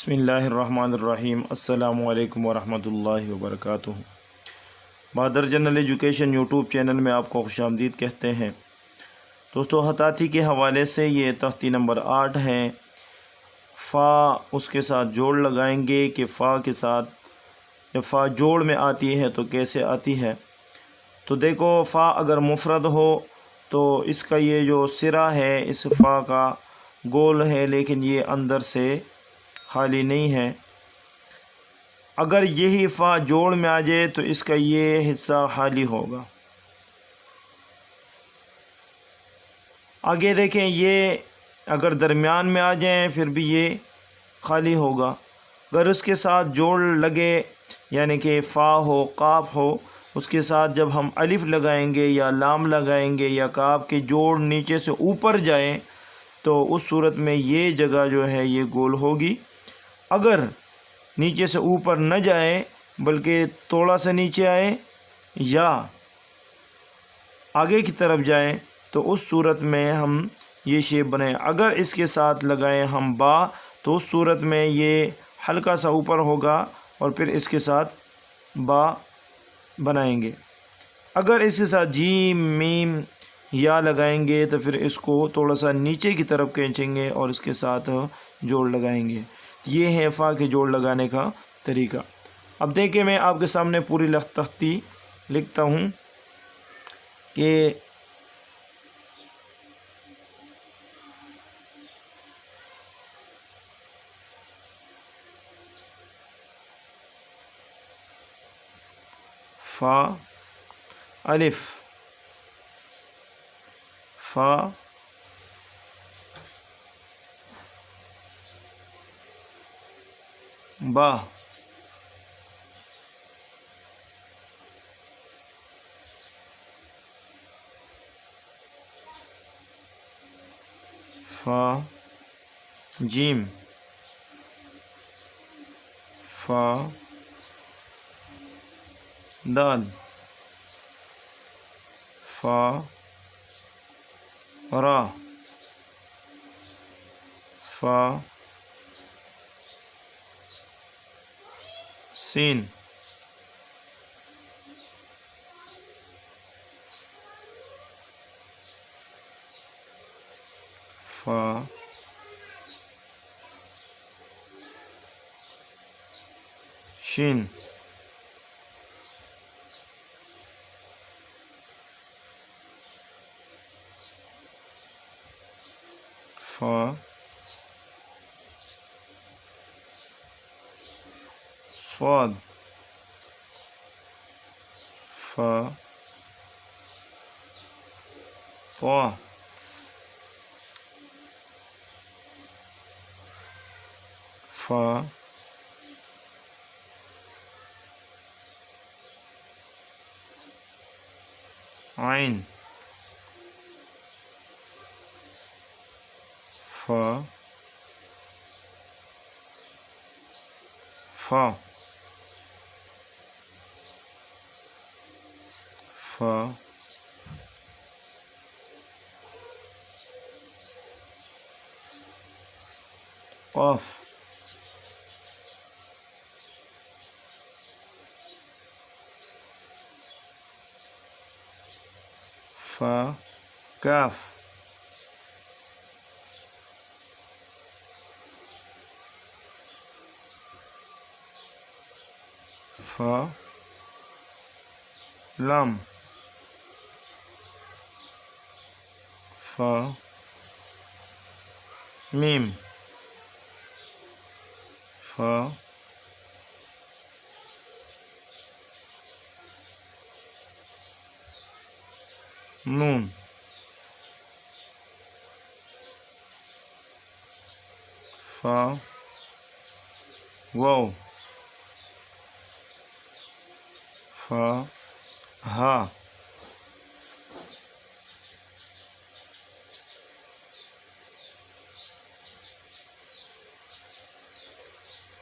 बिस्मिल्लाहिर्रहमानिर्रहीम अस्सलामु अलैकुम वरहमतुल्लाहि वबरकातुहू। बहादुर जनरल एजुकेशन यूट्यूब चैनल में आपको खुशामदीद कहते हैं। दोस्तों, हताती के हवाले से ये तख्ती नंबर 8 है। फ़ा उसके साथ जोड़ लगाएंगे कि फ़ा के साथ जब फ़ा जोड़ में आती है तो कैसे आती है। तो देखो, फ़ा अगर मुफरद हो तो इसका ये जो सिरा है इस फ़ा का गोल है, लेकिन ये अंदर से खाली नहीं है। अगर यही फ़ा जोड़ में आ जाए तो इसका ये हिस्सा खाली होगा। आगे देखें, ये अगर दरमियान में आ जाए फिर भी ये खाली होगा। अगर उसके साथ जोड़ लगे यानी कि फ़ा हो, काफ हो, उसके साथ जब हम अलिफ लगाएंगे या लाम लगाएंगे या काफ के जोड़ नीचे से ऊपर जाए तो उस सूरत में ये जगह जो है ये गोल होगी। अगर नीचे से ऊपर न जाए बल्कि थोड़ा सा नीचे आए या आगे की तरफ जाए तो उस सूरत में हम ये शेप बनाएं। अगर इसके साथ लगाएं हम बा तो उस सूरत में ये हल्का सा ऊपर होगा और फिर इसके साथ बा बनाएंगे। अगर इसके साथ जीम मीम या लगाएंगे तो फिर इसको थोड़ा सा नीचे की तरफ खींचेंगे और इसके साथ जोड़ लगाएंगे। ये है फ़ा के जोड़ लगाने का तरीका। अब देखिए, मैं आपके सामने पूरी तख्ती लिखता हूँ कि फ़ा अलिफ, फ़ा बा, फ़ा जीम, फ़ा दाल, फ़ा रा, फ़ा सीन, फ़ा शीन, फ़ा स्वाद, फ़ा ता, फ़ा आइन, फ़ा फ़ा फ़ा क़ाफ, फ़ा काफ, फ़ा लाम, फ़ा मीम, फ़ा नून, फ़ा वाव, फ़ा हा,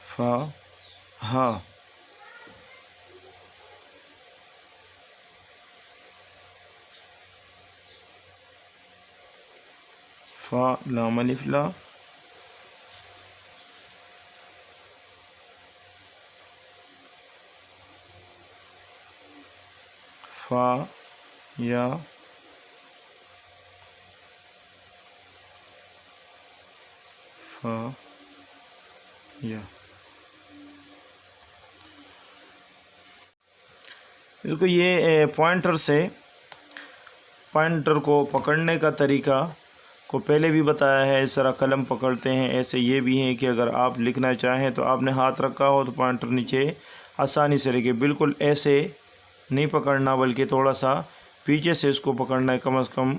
फ़ा हा, फ़ा लाम अलिफ ला, फा या फा या। इसको ये पॉइंटर को पकड़ने का तरीका को पहले भी बताया है। इस तरह कलम पकड़ते हैं, ऐसे ये भी है कि अगर आप लिखना चाहें तो आपने हाथ रखा हो तो पॉइंटर नीचे आसानी से रखे। बिल्कुल ऐसे नहीं पकड़ना, बल्कि थोड़ा सा पीछे से इसको पकड़ना है। कम से कम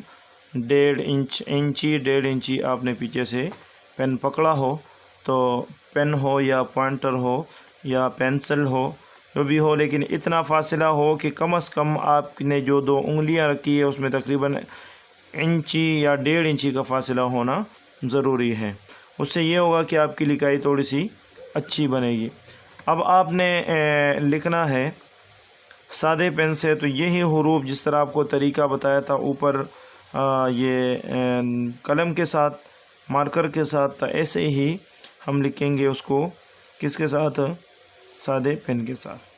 1.5 इंची आपने पीछे से पेन पकड़ा हो, तो पेन हो या पॉइंटर हो या पेंसिल हो, जो भी हो, लेकिन इतना फासला हो कि कम से कम आपने जो 2 उंगलियां रखी है उसमें तकरीबन इंची या 1.5 इंची का फासला होना ज़रूरी है। उससे ये होगा कि आपकी लिखाई थोड़ी सी अच्छी बनेगी। अब आपने लिखना है सादे पेन से, तो यही हुरूफ जिस तरह आपको तरीका बताया था ऊपर ये कलम के साथ, मार्कर के साथ, तो ऐसे ही हम लिखेंगे उसको किसके साथ, सादे पेन के साथ।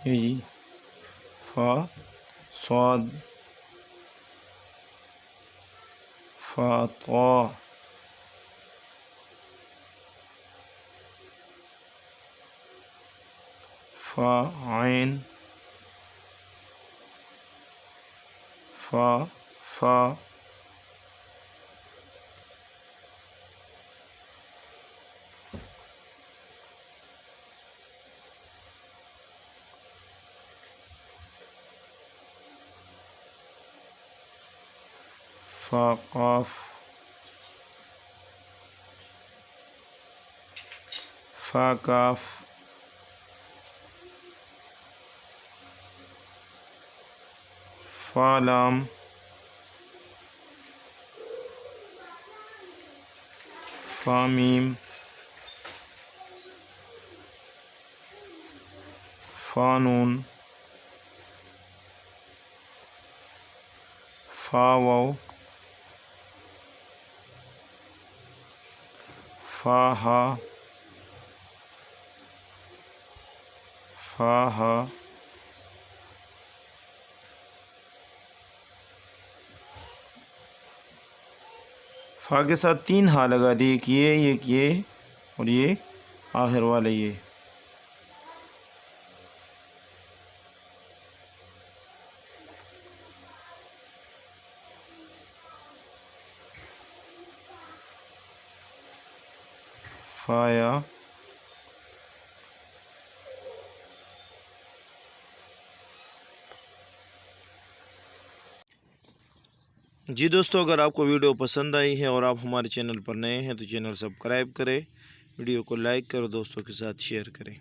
ये जी फा स्वाद फा ता फा आइन फा फा फा काफ फा काफ फा लाम फा मीम फा नून फा वाव फा हा फा हा फा के साथ 3 हा लगा दिए, एक ये और ये आखिर वाले ये। फाया जी दोस्तों, अगर आपको वीडियो पसंद आई है और आप हमारे चैनल पर नए हैं तो चैनल सब्सक्राइब करें, वीडियो को लाइक करो, दोस्तों के साथ शेयर करें।